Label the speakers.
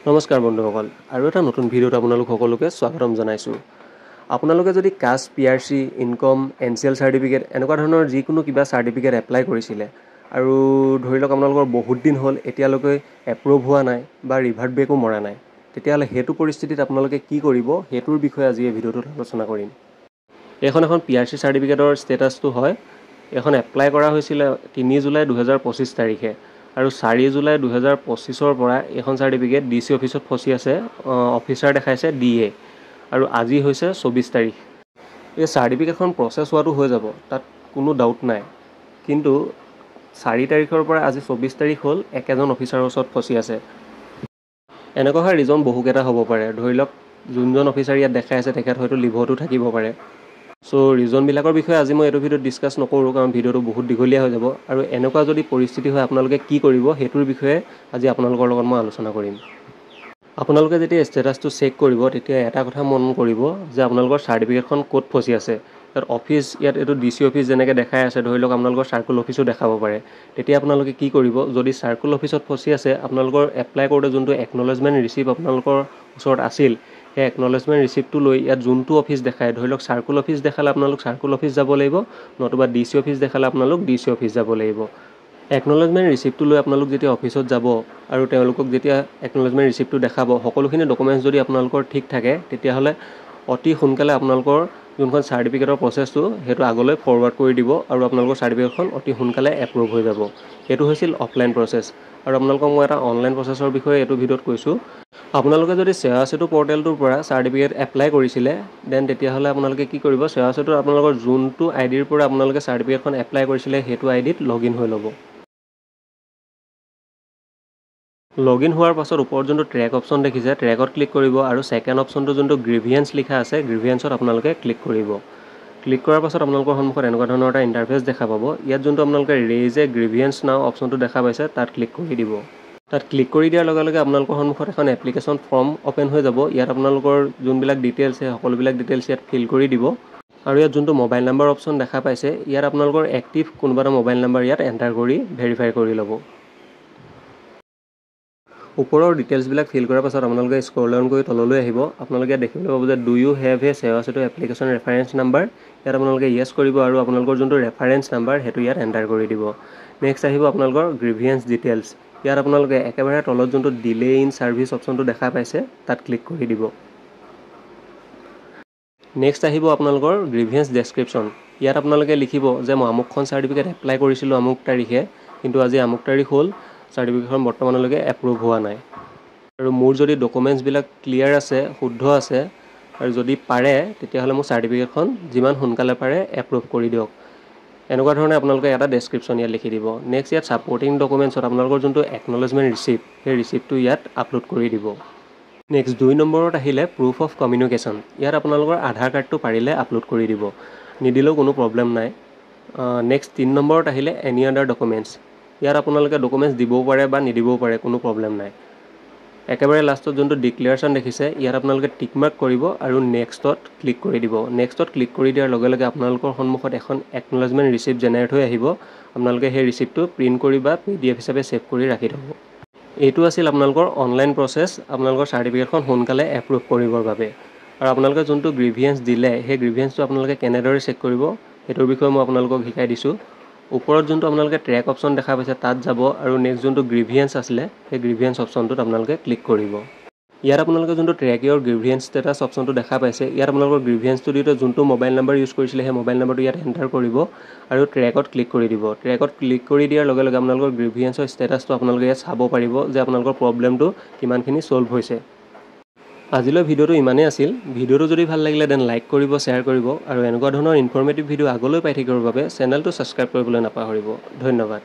Speaker 1: নমস্কাৰ বন্ধুসকল, আৰু এটা নতুন ভিডিঅ'ত আপোনালোক সকলোকে স্বাগতম জনাইছোঁ। আপোনালোকে যদি caste, PRC, income, NCL certificate এনেকুৱা ধৰণৰ যিকোনো কিবা চাৰ্টিফিকেট এপ্লাই কৰিছিলে আৰু ধৰি লওক আপোনালোকৰ বহুত দিন হ'ল এতিয়ালৈকে এপ্ৰুভ হোৱা নাই বা ৰিভাৰ্ট বেকো মৰা নাই, তেতিয়াহ'লে সেইটো পৰিস্থিতিত আপোনালোকে কি কৰিব সেইটোৰ বিষয়ে আজি এই ভিডিঅ'টোত আলোচনা কৰিম। এখন পিআৰচি চাৰ্টিফিকেটৰ ষ্টেটাছটো হয়, এখন এপ্লাই কৰা হৈছিলে 3 জুলাই 2025 তাৰিখে আৰু 4 জুলাই 2025 পৰা এখন চাৰ্টিফিকেট DC অফিচত ফচি আছে, অফিচাৰ দেখাইছে DA, আৰু আজি হৈছে 24 তাৰিখ। এই চাৰ্টিফিকেটখন প্ৰচেছ হোৱাটো হৈ যাব, তাত কোনো ডাউট নাই, কিন্তু 4 তাৰিখৰ পৰা আজি 24 তাৰিখ হ'ল, একেজন অফিচাৰৰ ওচৰত ফচি আছে। এনেকুৱা হয় ৰিজন বহুকেইটা হ'ব পাৰে, ধৰি লওক যোনজন অফিচাৰ ইয়াত দেখাই আছে তেখেত হয়তো লিভতো থাকিব পাৰে। চ' ৰিজনবিলাকৰ বিষয়ে আজি মই এইটো ভিডিঅ'ত ডিছকাছ নকৰোঁ, কাৰণ ভিডিঅ'টো বহুত দীঘলীয়া হৈ যাব, আৰু এনেকুৱা যদি পৰিস্থিতি হয় আপোনালোকে কি কৰিব সেইটোৰ বিষয়ে আজি আপোনালোকৰ লগত মই আলোচনা কৰিম। আপোনালোকে যেতিয়া ষ্টেটাছটো চেক কৰিব তেতিয়া এটা কথা মন কৰিব যে আপোনালোকৰ চাৰ্টিফিকেটখন ক'ত ফচি আছে। ইয়াত এইটো DC অফিচ যেনেকৈ দেখাই আছে, ধৰি লওক আপোনালোকৰ চাৰ্কুল অফিচো দেখাব পাৰে। তেতিয়া আপোনালোকে কি কৰিব, যদি চাৰ্কুল অফিচত ফচি আছে আপোনালোকৰ এপ্লাই কৰোঁতে যোনটো একনলেজমেণ্ট ৰিচিপ্ট আপোনালোকৰ ওচৰত আছিল, সেই একনলেজমেণ্ট ৰিচিপ্টটো লৈ ইয়াত যোনটো অফিচ দেখায়, ধৰি লওক চাৰ্কুল অফিচ দেখালে আপোনালোক চাৰ্কুল অফিচ যাব লাগিব, নতুবা DC অফিচ দেখালে আপোনালোক DC অফিচ যাব লাগিব। একনলেজমেণ্ট ৰিচিপ্টটো লৈ আপোনালোক যেতিয়া অফিচত যাব আৰু তেওঁলোকক যেতিয়া একনলেজমেণ্ট ৰিচিপ্টটো দেখাব, সকলোখিনি ডকুমেণ্টছ যদি আপোনালোকৰ ঠিক থাকে তেতিয়াহ'লে অতি সোনকালে আপোনালোকৰ যোনখন চাৰ্টিফিকেটৰ প্ৰচেছটো সেইটো আগলৈ ফৰৱাৰ্ড কৰি দিব আৰু আপোনালোকৰ চাৰ্টিফিকেটখন অতি সোনকালে এপ্ৰুভ হৈ যাব। এইটো হৈছিল অফলাইন প্ৰচেছ, আৰু আপোনালোকক মই এটা অনলাইন প্ৰচেছৰ বিষয়ে এইটো ভিডিঅ'ত কৈছোঁ। আপোনালোকে যদি সেৱা সেতু পৰ্টেলটোৰ পৰা চাৰ্টিফিকেট এপ্লাই কৰিছিলে, দেন তেতিয়াহ'লে আপোনালোকে কি কৰিব, সেৱা সেতুত আপোনালোকৰ যোনটো আইডিৰ পৰা আপোনালোকে চাৰ্টিফিকেটখন এপ্লাই কৰিছিলে সেইটো আইডিত লগইন হৈ ল'ব। লগইন হোৱাৰ পাছত ওপৰত যোনটো ট্ৰেক অপশ্যন দেখিছে, ট্ৰেকত ক্লিক কৰিব আৰু ছেকেণ্ড অপশ্যনটো যোনটো গ্ৰিভিয়েঞ্চ লিখা আছে, গ্ৰিভিয়েঞ্চত আপোনালোকে ক্লিক কৰিব। ক্লিক কৰাৰ পাছত আপোনালোকৰ সন্মুখত এনেকুৱা ধৰণৰ এটা ইণ্টাৰফেচ দেখা পাব। ইয়াত যোনটো আপোনালোকে ৰেইজ এ গ্ৰিভিয়েঞ্চ নাও অপশ্যনটো দেখা পাইছে, তাত ক্লিক কৰি দিব। তাত ক্লিক কৰি দিয়াৰ লগে লগে আপোনালোকৰ সন্মুখত এখন এপ্লিকেশ্যন ফৰ্ম অ'পেন হৈ যাব। ইয়াত আপোনালোকৰ যোনবিলাক ডিটেইলছ আছে সকলোবিলাক ডিটেইলছ ইয়াত ফিল কৰি দিব, আৰু ইয়াত যোনটো মোবাইল নাম্বাৰ অপশ্যন দেখা পাইছে, ইয়াত আপোনালোকৰ এক্টিভ কোনোবা এটা মোবাইল নাম্বাৰ ইয়াত এণ্টাৰ কৰি ভেৰিফাই কৰি ল'ব। ওপৰৰ ডিটেইলছবিলাক ফিল কৰাৰ পাছত আপোনালোকে স্ক্ৰল ডাউন কৰি তললৈ আহিব। আপোনালোকে দেখিবলৈ পাব যে ডু ইউ হেভ এ সেৱা সেতু এপ্লিকেশ্যন ৰেফাৰেঞ্চ নাম্বাৰ, ইয়াত আপোনালোকে য়েছ কৰিব আৰু আপোনালোকৰ যোনটো ৰেফাৰেঞ্চ নাম্বাৰ সেইটো ইয়াত এণ্টাৰ কৰি দিব। নেক্সট আহিব আপোনালোকৰ গ্ৰিভিয়েঞ্চ ডিটেইলছ। ইয়াত আপোনালোকে একেবাৰে তলত যোনটো ডিলে ইন ছাৰ্ভিচ অপশ্যনটো দেখা পাইছে তাত ক্লিক কৰি দিব। নেক্সট আহিব আপোনালোকৰ গ্ৰিভিয়েঞ্চ ডেছক্ৰিপশ্যন। ইয়াত আপোনালোকে লিখিব যে মই আমুকখন চাৰ্টিফিকেট এপ্লাই কৰিছিলোঁ আমুক তাৰিখে, কিন্তু আজি আমুক তাৰিখ হ'ল, চাৰ্টিফিকেটখন বৰ্তমানলৈকে এপ্ৰুভ হোৱা নাই, আৰু মোৰ যদি ডকুমেণ্টছবিলাক ক্লিয়াৰ আছে, শুদ্ধ আছে, আৰু যদি পাৰে তেতিয়াহ'লে মোৰ চাৰ্টিফিকেটখন যিমান সোনকালে পাৰে এপ্ৰুভ কৰি দিয়ক। এনেকুৱা ধৰণে আপোনালোকে এটা ডেছক্ৰিপশ্যন ইয়াত লিখি দিব। নেক্সট ইয়াত ছাপৰ্টিং ডকুমেণ্টছত আপোনালোকৰ যোনটো একনলেজমেণ্ট ৰিচিপ্ট, সেই ৰিচিপ্টটো ইয়াত আপলোড কৰি দিব। নেক্সট 2 নম্বৰত আহিলে প্ৰুফ অফ কমিউনিকেশ্যন। ইয়াত আপোনালোকৰ আধাৰ কাৰ্ডটো পাৰিলে আপলোড কৰি দিব, নিদিলেও কোনো প্ৰব্লেম নাই। নেক্সট 3 নম্বৰত আহিলে এনি আদাৰ ডকুমেণ্টছ। ইয়াত আপোনালোকে ডকুমেণ্টছ দিবও পাৰে বা নিদিবও পাৰে, কোনো প্ৰব্লেম নাই। একেবাৰে লাষ্টত যোনটো ডিক্লেৰেশ্যন দেখিছে, ইয়াত আপোনালোকে টিক মাৰ্ক কৰিব আৰু নেক্সটত ক্লিক কৰি দিব। নেক্সটত ক্লিক কৰি দিয়াৰ লগে লগে আপোনালোকৰ সন্মুখত এখন একনলেজমেণ্ট ৰিচিপ্ট জেনেৰেট হৈ আহিব। আপোনালোকে সেই ৰিচিপ্টটো প্ৰিণ্ট কৰি বা PDF হিচাপে ছেভ কৰি ৰাখি থ'ব। এইটো আছিল আপোনালোকৰ অনলাইন প্ৰচেছ আপোনালোকৰ চাৰ্টিফিকেটখন সোনকালে এপ্ৰুভ কৰিবৰ বাবে। আৰু আপোনালোকে যোনটো গ্ৰিভিয়েঞ্চ দিলে, সেই গ্ৰিভিয়েঞ্চটো আপোনালোকে কেনেদৰে চেক কৰিব সেইটোৰ বিষয়ে মই আপোনালোকক শিকাই দিছোঁ। ওপৰত যোনটো আপোনালোকে ট্ৰেক অপশ্যন দেখা পাইছে তাত যাব, আৰু নেক্সট যোনটো গ্ৰিভিয়েঞ্চ আছিলে সেই গ্ৰিভিয়েঞ্চ অপশ্যনটোত আপোনালোকে ক্লিক কৰিব। ইয়াত আপোনালোকে যোনটো ট্ৰেক ইয়ৰ গ্ৰিভিয়েঞ্চ ষ্টেটাছ অপশ্যনটো দেখা পাইছে, ইয়াত আপোনালোকৰ গ্ৰিভিয়েঞ্চটো দিওঁতে যোনটো মোবাইল নাম্বাৰ ইউজ কৰিছিলে সেই মোবাইল নাম্বাৰটো ইয়াত এণ্টাৰ কৰিব আৰু ট্ৰেকত ক্লিক কৰি দিব। ট্ৰেকত ক্লিক কৰি দিয়াৰ লগে লগে আপোনালোকৰ গ্ৰিভিয়েঞ্চৰ ষ্টেটাছটো আপোনালোকে ইয়াত চাব পাৰিব যে আপোনালোকৰ প্ৰব্লেমটো কিমানখিনি ছল্ভ হৈছে। আজিলৈ ভিডিঅ'টো ইমানেই আছিল। ভিডিঅ'টো যদি ভাল লাগিলে দেন লাইক কৰিব, শ্বেয়াৰ কৰিব, আৰু এনেকুৱা ধৰণৰ ইনফৰ্মেটিভ ভিডিঅ' আগলৈ পাই থাকিবৰ বাবে চেনেলটো ছাবস্ক্ৰাইব কৰিবলৈ নাপাহৰিব। ধন্যবাদ।